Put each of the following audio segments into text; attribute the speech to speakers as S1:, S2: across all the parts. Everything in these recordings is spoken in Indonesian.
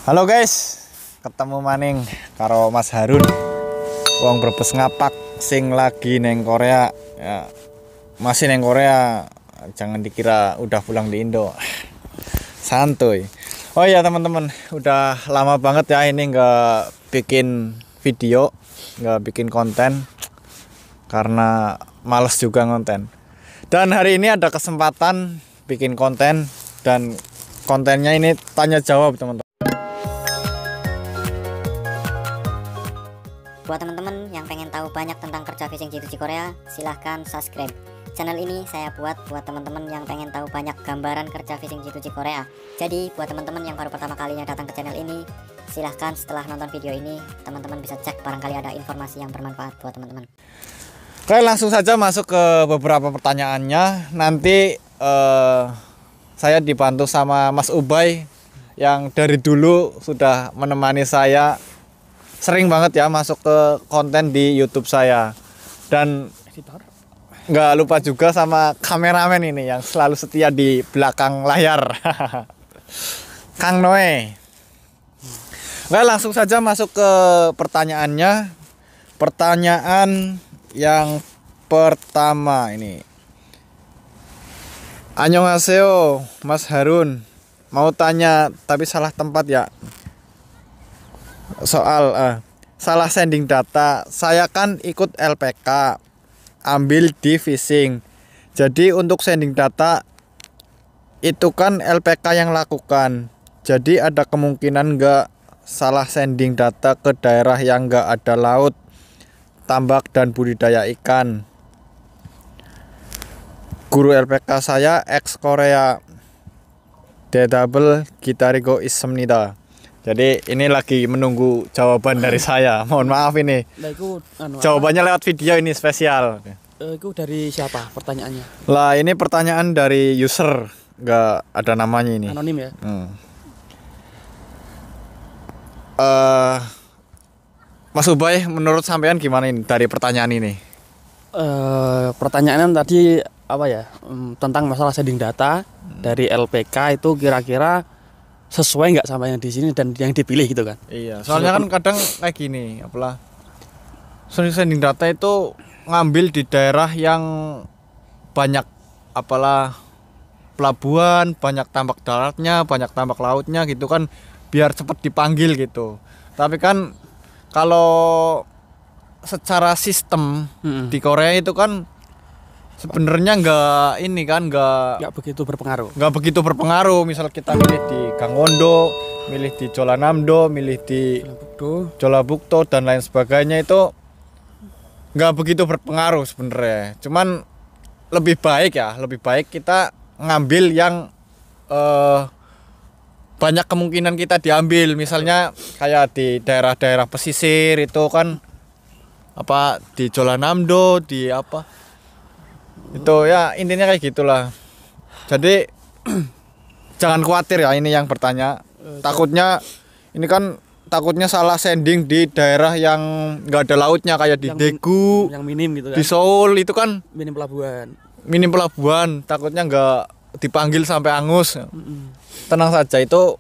S1: Halo guys, ketemu maning karo Mas Harun. Wong Brebes ngapak sing lagi neng Korea ya, masih neng Korea, jangan dikira udah pulang di Indo. Santuy. Oh iya teman-teman, udah lama banget ya ini nggak bikin video, nggak bikin konten karena males juga ngonten. Dan hari ini ada kesempatan bikin konten, dan kontennya ini tanya jawab teman-teman.
S2: Buat teman-teman yang pengen tahu banyak tentang kerja fishing G2G Korea, silahkan subscribe. Channel ini saya buat teman-teman yang pengen tahu banyak gambaran kerja fishing G2G Korea. Jadi buat teman-teman yang baru pertama kalinya datang ke channel ini, silahkan setelah nonton video ini, teman-teman bisa cek barangkali ada informasi yang bermanfaat buat teman-teman.
S1: Oke, langsung saja masuk ke beberapa pertanyaannya. Nanti saya dibantu sama Mas Ubay yang dari dulu sudah menemani saya, sering banget ya masuk ke konten di YouTube saya. Dan nggak lupa juga sama kameramen ini yang selalu setia di belakang layar, Kang Noe. Oke, langsung saja masuk ke pertanyaannya. Pertanyaan yang pertama ini. Annyeonghaseyo Mas Harun, mau tanya tapi salah tempat ya. Soal salah sending data. Saya kan ikut LPK, ambil di fishing. Jadi untuk sending data itu kan LPK yang lakukan. Jadi ada kemungkinan nggak salah sending data ke daerah yang nggak ada laut, tambak dan budidaya ikan. Guru LPK saya ex Korea. Dedable Gitarigo Ismnida. Jadi ini lagi menunggu jawaban dari saya. Mohon maaf ini.
S3: Nah, itu,
S1: jawabannya lewat video ini spesial.
S3: Itu dari siapa pertanyaannya?
S1: Lah ini pertanyaan dari user, nggak ada namanya ini.
S3: Anonim ya.
S1: Mas Ubay, menurut sampean gimana ini dari pertanyaan ini?
S3: Pertanyaannya tadi apa ya? Tentang masalah sending data dari LPK itu kira-kira sesuai nggak sama yang di sini dan yang dipilih gitu kan?
S1: Iya. Soalnya kan kadang kayak gini, apalah. Sending data itu ngambil di daerah yang banyak apalah pelabuhan, banyak tambak daratnya, banyak tambak lautnya gitu kan, biar cepat dipanggil gitu. Tapi kan kalau secara sistem di Korea itu kan sebenarnya nggak
S3: begitu berpengaruh.
S1: Nggak begitu berpengaruh. Misal kita milih di Gangwon-do, milih di Jeollanam-do, milih di Jeollabuk-do dan lain sebagainya, itu nggak begitu berpengaruh sebenarnya. Cuman lebih baik kita ngambil yang banyak kemungkinan kita diambil. Misalnya kayak di daerah-daerah pesisir itu kan apa, di Jeollanam-do, di apa itu ya, intinya kayak gitulah. Jadi jangan khawatir ya, ini yang bertanya. Takutnya salah sending di daerah yang nggak ada lautnya, kayak di Daegu,
S3: yang minim gitu kan.
S1: di Seoul itu kan
S3: minim
S1: pelabuhan, takutnya nggak dipanggil sampai angus. Tenang saja, itu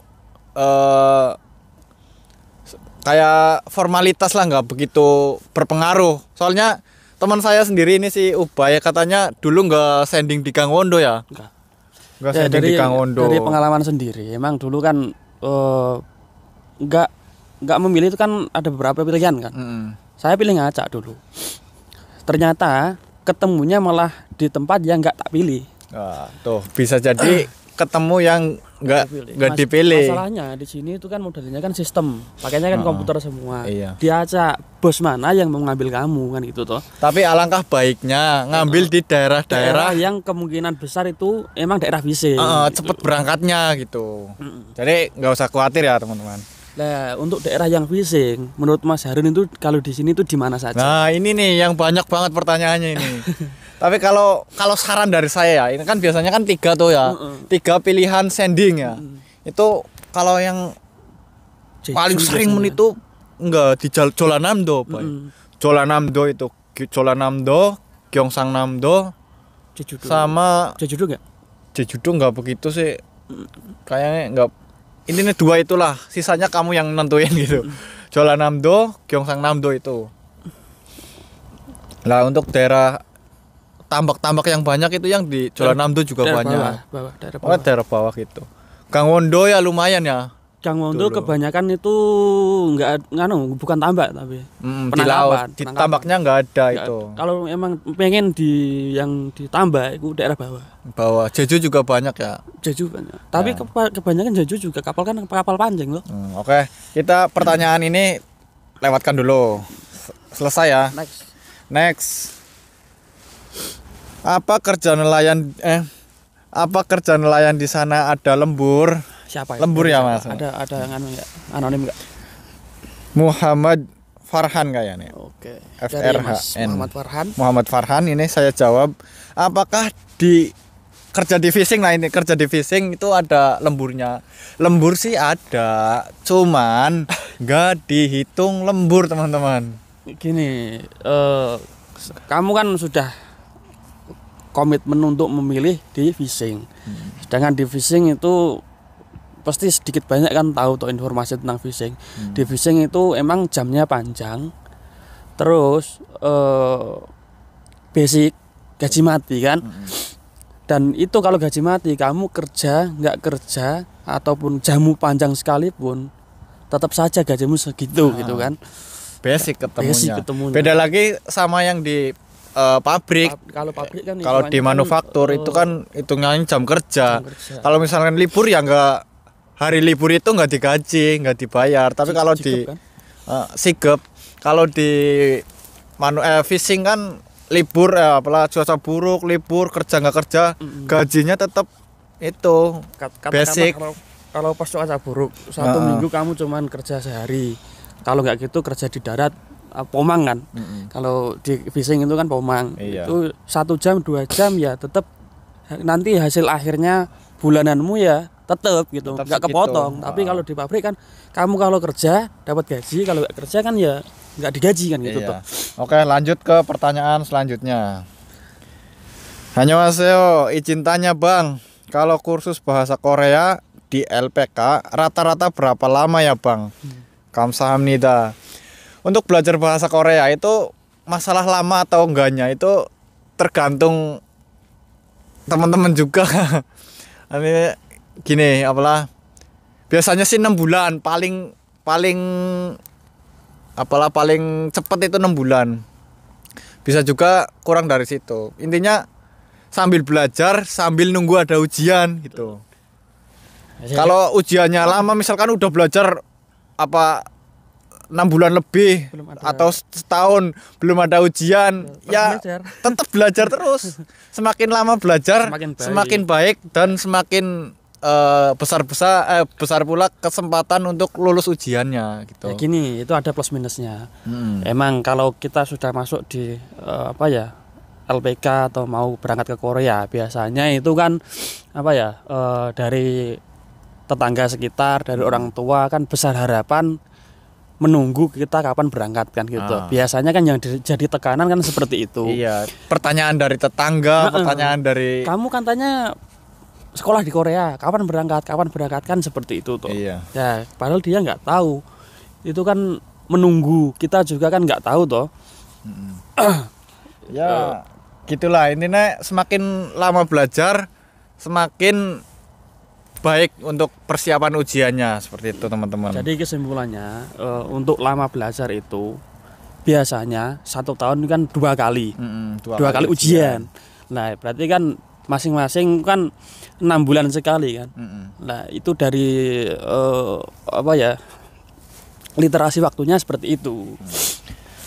S1: kayak formalitas lah, nggak begitu berpengaruh. Soalnya teman saya sendiri ini si Ubay katanya dulu nggak sending di Gangwon-do ya? Nggak
S3: Ya,
S1: sending di Gangwon-do.
S3: Dari pengalaman sendiri, emang dulu kan nggak memilih itu kan ada beberapa pilihan kan. Saya pilih ngacak dulu. Ternyata ketemunya malah di tempat yang nggak tak pilih.
S1: Tuh bisa jadi ketemu yang nggak dipilih.
S3: Masalahnya di sini itu kan modelnya kan sistem, pakainya kan komputer semua.
S1: Iya.
S3: Diacak bos mana yang mau ngambil kamu kan gitu toh.
S1: Tapi alangkah baiknya ngambil di daerah-daerah
S3: yang kemungkinan besar itu emang daerah fishing.
S1: Cepet berangkatnya gitu. Jadi nggak usah khawatir ya teman-teman.
S3: Nah, untuk daerah yang fishing, menurut Mas Harun itu kalau di sini itu di mana saja?
S1: Nah, ini nih yang banyak banget pertanyaannya ini. Tapi kalau saran dari saya ya, ini kan biasanya kan 3 tuh ya. 3 pilihan sending ya. Itu kalau yang paling sering itu enggak di Jeollanam-do, Pak. Jeollanam-do itu Jeollanam-do, Gyeongsang-nam-do,
S3: Jeju-do.
S1: sama
S3: Jeju-do enggak?
S1: Jeju-do enggak begitu sih. Kayaknya enggak intinya 2 itulah, sisanya kamu yang nentuin gitu. Jola Namdo, Gyeongsang Namdo itu. Lah untuk daerah tambak-tambak yang banyak itu yang di Jola Namdo juga
S3: daerah
S1: banyak.
S3: daerah
S1: Oh, daerah bawah gitu. Gangwon-do ya lumayan ya.
S3: Gangwon-do
S1: Dulu.
S3: kebanyakan itu bukan tambak tapi
S1: Di laut, di
S3: penangkapan.
S1: tambaknya nggak ada
S3: Nggak-
S1: itu.
S3: Kalau emang pengen yang ditambak itu daerah bawah.
S1: Bawah Jeju juga banyak ya.
S3: Jeju banyak. Tapi kebanyakan Jeju juga kapal kan kapal pancing loh.
S1: Oke, kita pertanyaan ini lewatkan dulu. Selesai ya. Next. Apa kerja nelayan di sana ada lembur?
S3: Siapa ya?
S1: Lembur ya, Mas?
S3: Ada yang enggak? Anonim enggak?
S1: Muhammad Farhan kayaknya.
S3: Oke.
S1: FRHN.
S3: Dari Mas Muhammad Farhan.
S1: Muhammad Farhan ini saya jawab, apakah di kerja di fishing, nah ini kerja di fishing itu ada lemburnya? Lembur sih ada, cuman nggak dihitung lembur teman-teman.
S3: Gini, kamu kan sudah komitmen untuk memilih di fishing. Sedangkan di fishing itu pasti sedikit banyak kan tahu tuh informasi tentang fishing. Di fishing itu emang jamnya panjang. Terus basic gaji mati kan. Dan itu kalau gaji mati kamu kerja nggak kerja ataupun jamu panjang sekalipun tetap saja gajimu segitu gitu kan.
S1: Basic ketemunya.
S3: ketemunya.
S1: Beda lagi sama yang di pabrik.
S3: Kalau pabrik kan
S1: Kalau di
S3: hitungannya
S1: manufaktur
S3: kan,
S1: itu kan hitungannya jam kerja.
S3: jam kerja.
S1: Kalau misalkan libur ya nggak, hari libur itu nggak digaji, nggak dibayar. Tapi kalau di
S3: kan?
S1: sigep, kalau di fishing kan libur, apalah cuaca buruk, libur, kerja nggak kerja, gajinya tetap itu
S3: Katakanlah
S1: basic.
S3: kalau pas cuaca buruk 1 minggu kamu cuman kerja sehari. Kalau nggak gitu kerja di darat pomang kan. Kalau di fishing itu kan pomang.
S1: Iya.
S3: Itu 1 jam 2 jam ya tetap nanti hasil akhirnya bulananmu ya tetap gitu,
S1: Tetap
S3: nggak
S1: segitu.
S3: kepotong. Tapi kalau di pabrik kan kamu kalau kerja dapat gaji, kalau nggak kerja kan ya nggak digaji kan gitu
S1: Iya.
S3: toh.
S1: Oke, lanjut ke pertanyaan selanjutnya. Annyeonghaseyo, izin tanya Bang, kalau kursus bahasa Korea di LPK rata-rata berapa lama ya Bang? Kamsahamnida. Untuk belajar bahasa Korea itu masalah lama atau enggaknya itu tergantung teman-teman juga. Ini gini, apalah, biasanya sih 6 bulan paling cepat itu 6 bulan. Bisa juga kurang dari situ. Intinya sambil belajar sambil nunggu ada ujian gitu. Kalau ujiannya lama, misalkan udah belajar 6 bulan lebih
S3: Belum ada.
S1: atau setahun belum ada ujian, ya
S3: belajar.
S1: tetap belajar terus. Semakin lama belajar
S3: Semakin baik.
S1: semakin baik dan semakin besar pula kesempatan untuk lulus ujiannya gitu.
S3: Ya gini, itu ada plus minusnya. Emang kalau kita sudah masuk di LPK atau mau berangkat ke Korea, biasanya itu kan dari tetangga sekitar, dari orang tua kan besar harapan menunggu kita kapan berangkat kan gitu. Biasanya kan yang jadi tekanan kan seperti itu.
S1: Iya, pertanyaan dari tetangga, pertanyaan dari
S3: Kamu kan tanya sekolah di Korea, kapan berangkat kan seperti itu tuh.
S1: Iya.
S3: Ya, padahal dia nggak tahu. Itu kan menunggu, kita juga kan nggak tahu toh.
S1: Ya, gitulah. Intinya semakin lama belajar, semakin baik untuk persiapan ujiannya, seperti itu teman-teman.
S3: Jadi kesimpulannya untuk lama belajar itu biasanya 1 tahun kan 2 kali, dua kali ujian. Nah berarti kan masing-masing kan 6 bulan sekali kan. Nah itu dari literasi waktunya seperti itu.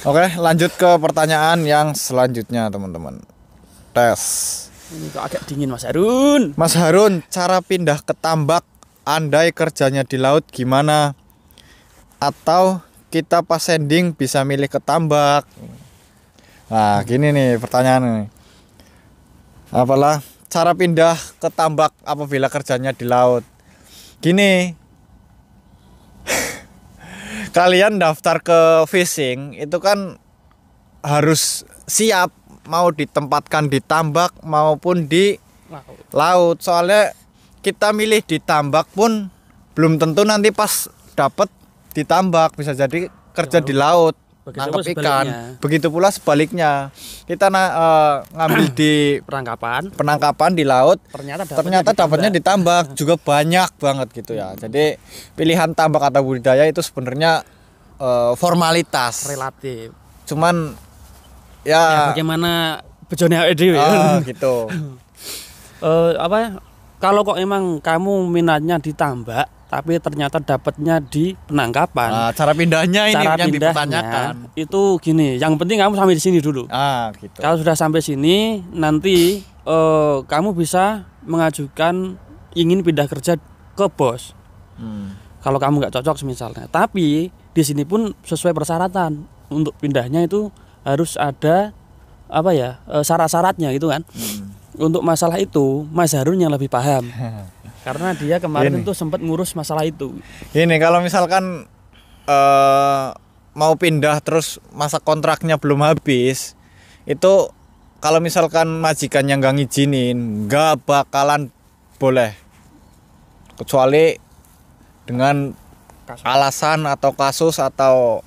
S1: Oke, lanjut ke pertanyaan yang selanjutnya teman-teman. Tes.
S3: Ini kok agak dingin Mas Harun.
S1: Mas Harun, cara pindah ke tambak andai kerjanya di laut gimana? Atau kita pas sending bisa milih ke tambak? Nah, gini nih pertanyaannya. Apalah cara pindah ke tambak apabila kerjanya di laut? Gini. Kalian daftar ke fishing itu kan harus siap mau ditempatkan di tambak maupun di laut. Soalnya kita milih di tambak pun belum tentu nanti pas dapat ditambak, bisa jadi kerja di laut
S3: Begitu
S1: nangkep
S3: pula
S1: ikan.
S3: sebaliknya.
S1: Begitu pula sebaliknya. Kita ngambil di penangkapan di laut, ternyata dapatnya ditambak juga banyak banget gitu ya. Jadi pilihan tambak atau budidaya itu sebenarnya formalitas.
S3: relatif.
S1: Cuman
S3: Ya,
S1: ya,
S3: bagaimana bejone awake dhewe
S1: gitu.
S3: apa ya? Kalau kok emang kamu minatnya ditambak tapi ternyata dapatnya di penangkapan.
S1: Nah, cara pindahnya ini
S3: Cara
S1: yang
S3: pindahnya
S1: dipertanyakan.
S3: itu gini, yang penting kamu sampai di sini dulu.
S1: Gitu.
S3: Kalau sudah sampai sini, nanti kamu bisa mengajukan ingin pindah kerja ke bos. Kalau kamu nggak cocok misalnya. Tapi di sini pun sesuai persyaratan untuk pindahnya itu harus ada apa ya syarat-syaratnya gitu kan. Untuk masalah itu Mas Harun yang lebih paham. Karena dia kemarin itu sempat ngurus masalah itu.
S1: Ini kalau misalkan mau pindah terus masa kontraknya belum habis, itu kalau misalkan majikannya nggak ngizinin, nggak bakalan boleh, kecuali dengan alasan atau kasus atau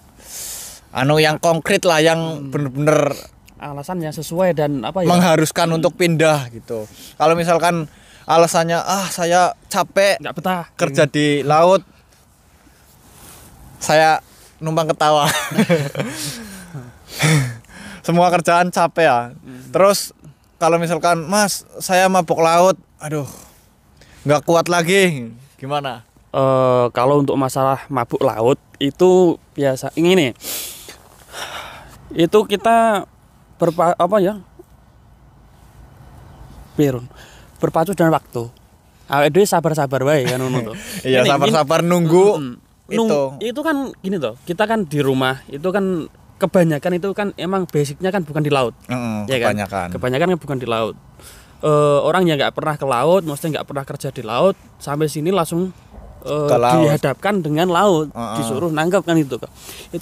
S1: yang konkret lah, yang bener-bener
S3: Alasan yang sesuai dan apa ya?
S1: mengharuskan untuk pindah gitu. Kalau misalkan alasannya saya capek
S3: Nggak betah
S1: kerja di laut, saya numpang ketawa. Semua kerjaan capek ya. Terus kalau misalkan Mas saya mabuk laut, aduh nggak kuat lagi, gimana?
S3: Kalau untuk masalah mabuk laut itu biasa ini itu kita berpacu dengan waktu. Awake dhewe sabar-sabar wae kan ngono to.
S1: Iya, sabar-sabar nunggu.
S3: Itu kan gini toh, kita kan di rumah itu kan kebanyakan itu kan emang basicnya kan bukan di laut. Ya kan? Kebanyakan kan bukan di laut. Orang yang nggak pernah ke laut, maksudnya nggak pernah kerja di laut, sampai sini langsung dihadapkan dengan laut, disuruh nangkap kan itu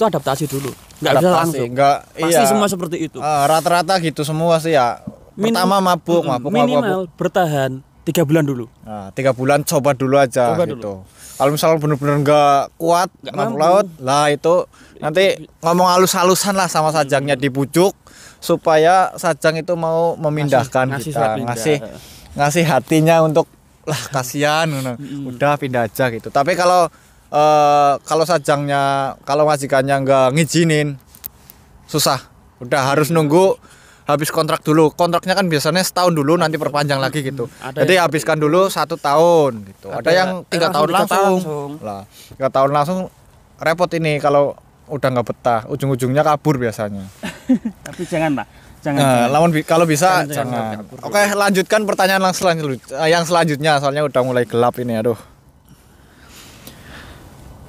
S3: adaptasi dulu, nggak bisa langsung. Pasti semua seperti itu.
S1: Rata-rata gitu semua sih ya. Pertama mabuk
S3: minimal bertahan 3 bulan dulu.
S1: 3 bulan coba dulu aja gitu. Kalau misalnya benar-benar nggak kuat mabuk laut, lah itu nanti ngomong halus-halusan lah sama sajangnya, dibujuk supaya sajang itu mau memindahkan kita, ngasih hatinya untuk lah kasihan, udah pindah aja gitu. Tapi kalau sajangnya, kalau majikannya nggak ngizinin, susah. Udah harus nunggu habis kontrak dulu. Kontraknya kan biasanya setahun dulu, nanti perpanjang lagi gitu. Jadi habiskan dulu 1 tahun gitu. Ada yang 3 tahun langsung. Lah 3 tahun langsung repot ini kalau udah nggak betah. Ujung-ujungnya kabur biasanya.
S3: Tapi jangan Pak.
S1: Kalau bisa jangan. Oke, lanjutkan pertanyaan yang selanjutnya, soalnya udah mulai gelap ini, aduh.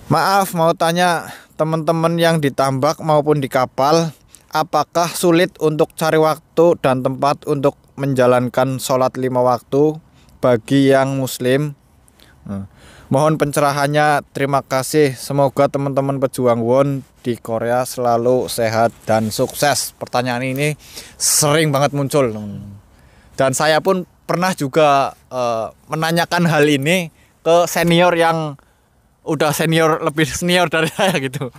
S1: Maaf, mau tanya, teman-teman yang ditambak maupun di kapal, apakah sulit untuk cari waktu dan tempat untuk menjalankan sholat 5 waktu bagi yang muslim? Mohon pencerahannya, terima kasih. Semoga teman-teman pejuang WON di Korea selalu sehat dan sukses. Pertanyaan ini sering banget muncul, dan saya pun pernah juga menanyakan hal ini ke senior yang udah lebih senior dari saya gitu.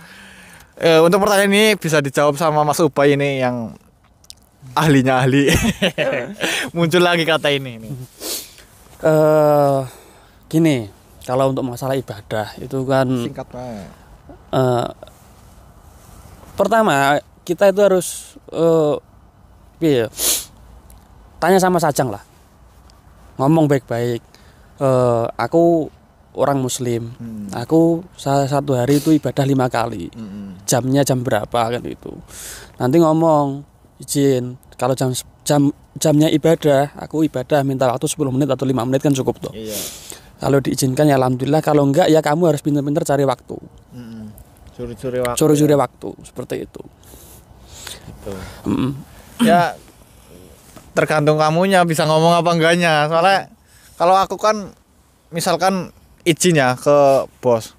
S1: Untuk pertanyaan ini bisa dijawab sama Mas Ubay ini yang ahlinya ahli. Muncul lagi kata ini.
S3: Gini. Kalau untuk masalah ibadah itu kan
S1: singkat banget.
S3: Pertama kita itu harus tanya sama sajang lah, ngomong baik-baik. Aku orang muslim, aku satu hari itu ibadah 5 kali. Jamnya jam berapa kan itu. Nanti ngomong izin, kalau jamnya ibadah, aku ibadah minta waktu 10 menit atau 5 menit kan cukup tuh.
S1: Iya.
S3: Kalau diizinkan ya alhamdulillah, kalau enggak ya kamu harus pintar-pintar cari waktu. Curi-curi waktu seperti itu.
S1: Gitu. Ya tergantung kamunya bisa ngomong apa enggaknya. Soalnya kalau aku kan misalkan izin ya ke bos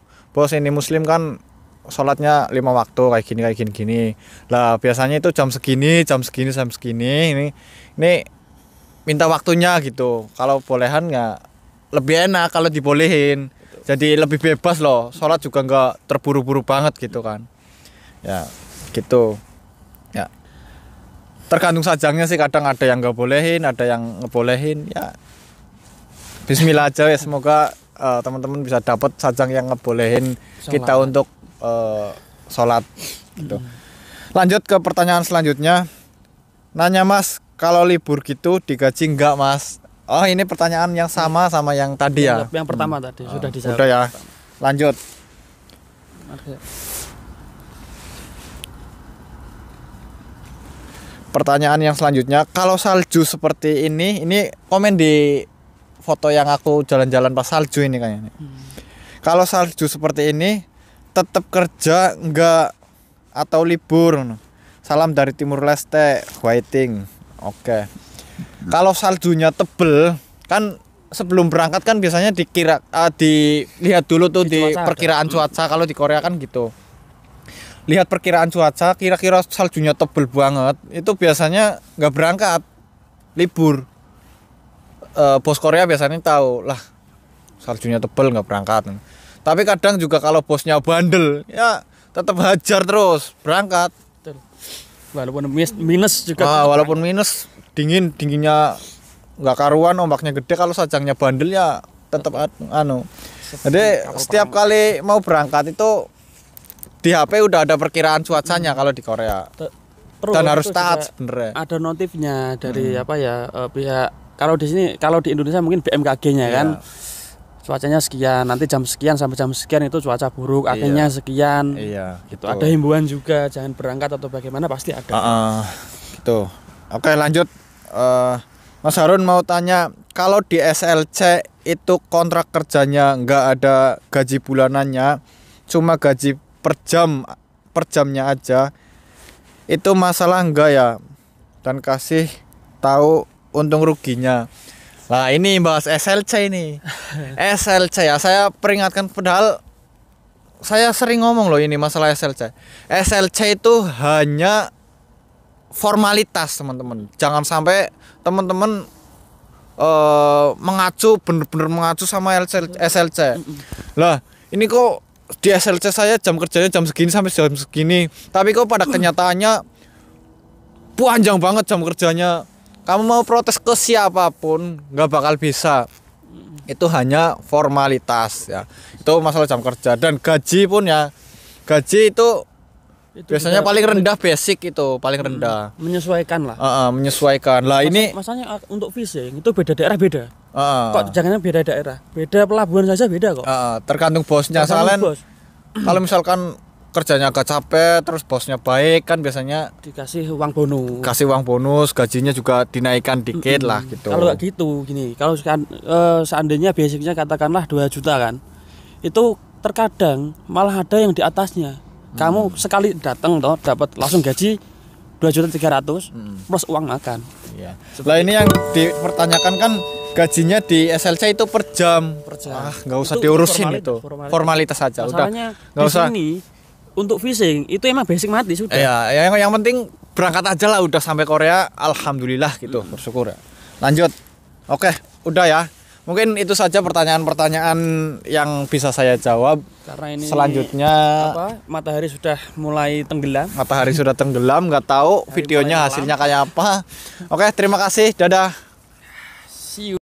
S1: ini muslim kan sholatnya 5 waktu kayak gini. Lah biasanya itu jam segini ini minta waktunya gitu. Kalau bolehan nggak, lebih enak kalau dibolehin. Jadi lebih bebas loh, sholat juga nggak terburu-buru banget gitu kan. Ya gitu. Ya tergantung sajangnya sih, kadang ada yang nggak bolehin, ada yang ngebolehin. Ya Bismillah aja ya, semoga teman-teman bisa dapat sajang yang ngebolehin kita untuk sholat gitu. Lanjut ke pertanyaan selanjutnya. Nanya Mas, kalau libur gitu digaji enggak Mas? Oh ini pertanyaan yang sama yang tadi ya.
S3: Yang pertama tadi sudah dijawab.
S1: Udah ya. Lanjut. Pertanyaan yang selanjutnya, kalau salju seperti ini komen di foto yang aku jalan-jalan pas salju ini kayaknya. Kalau salju seperti ini tetap kerja enggak atau libur? Salam dari Timur Leste, waiting. Oke. Kalau saljunya tebel kan sebelum berangkat kan biasanya dilihat dulu tuh di perkiraan cuaca. Kalau di Korea kan gitu. Lihat perkiraan cuaca, kira-kira saljunya tebel banget, itu biasanya nggak berangkat, libur. Bos Korea biasanya tahu lah saljunya tebel nggak berangkat. Tapi kadang juga kalau bosnya bandel, ya tetap hajar terus berangkat.
S3: Walaupun minus juga.
S1: Walaupun minus, dinginnya nggak karuan, ombaknya gede, kalau sajangnya bandel ya tetap Jadi setiap kali mau berangkat itu di HP udah ada perkiraan cuacanya kalau di Korea.
S3: Terus
S1: dan harus taat sebenarnya.
S3: Ada notifnya dari pihak, kalau di sini, kalau di Indonesia mungkin BMKG-nya kan. Cuacanya sekian, nanti jam sekian sampai jam sekian itu cuaca buruk, akhirnya sekian.
S1: Gitu.
S3: Ada himbauan juga jangan berangkat atau bagaimana, pasti ada.
S1: Gitu. Oke, lanjut. Mas Harun mau tanya, kalau di SLC itu kontrak kerjanya nggak ada gaji bulanannya, cuma gaji per jamnya aja, itu masalah enggak ya? Dan kasih tahu untung ruginya. Nah ini bahas SLC ini. SLC ya, saya peringatkan, padahal saya sering ngomong loh ini masalah SLC. SLC itu hanya formalitas teman-teman. Jangan sampai teman-teman bener-bener mengacu sama SLC. Lah ini kok di SLC saya jam kerjanya jam segini sampai jam segini, tapi kok pada kenyataannya panjang banget jam kerjanya. Kamu mau protes ke siapapun nggak bakal bisa. Itu hanya formalitas ya. Itu masalah jam kerja. Dan gaji pun ya, gaji itu biasanya paling rendah, basic itu paling rendah.
S3: Menyesuaikan lah.
S1: Menyesuaikan lah.
S3: Masanya untuk fishing itu beda daerah beda. Kok jangannya beda daerah, beda pelabuhan saja beda kok.
S1: Tergantung bosnya. Kalau misalkan kerjanya agak capek, terus bosnya baik kan biasanya
S3: dikasih uang bonus.
S1: Kasih uang bonus, gajinya juga dinaikkan dikit lah gitu.
S3: Kalau kayak gitu gini, kalau seandainya basicnya katakanlah 2 juta kan, itu terkadang malah ada yang di atasnya. Kamu sekali datang toh dapat langsung gaji 2.300.000 plus uang makan.
S1: Iya. Lah ini yang dipertanyakan kan gajinya di SLC itu per jam. Nggak usah diurusin itu. Formalitas saja.
S3: Masalahnya
S1: udah. Nggak usah.
S3: Sini untuk fishing itu emang basic mati sudah.
S1: Iya, yang penting berangkat aja lah, udah sampai Korea, alhamdulillah gitu, bersyukur ya. Lanjut. Oke, udah ya. Mungkin itu saja pertanyaan-pertanyaan yang bisa saya jawab.
S3: Karena ini
S1: selanjutnya
S3: matahari sudah mulai tenggelam.
S1: Matahari sudah tenggelam, nggak tahu videonya hasilnya kayak apa. Oke, terima kasih. Dadah.
S3: See you.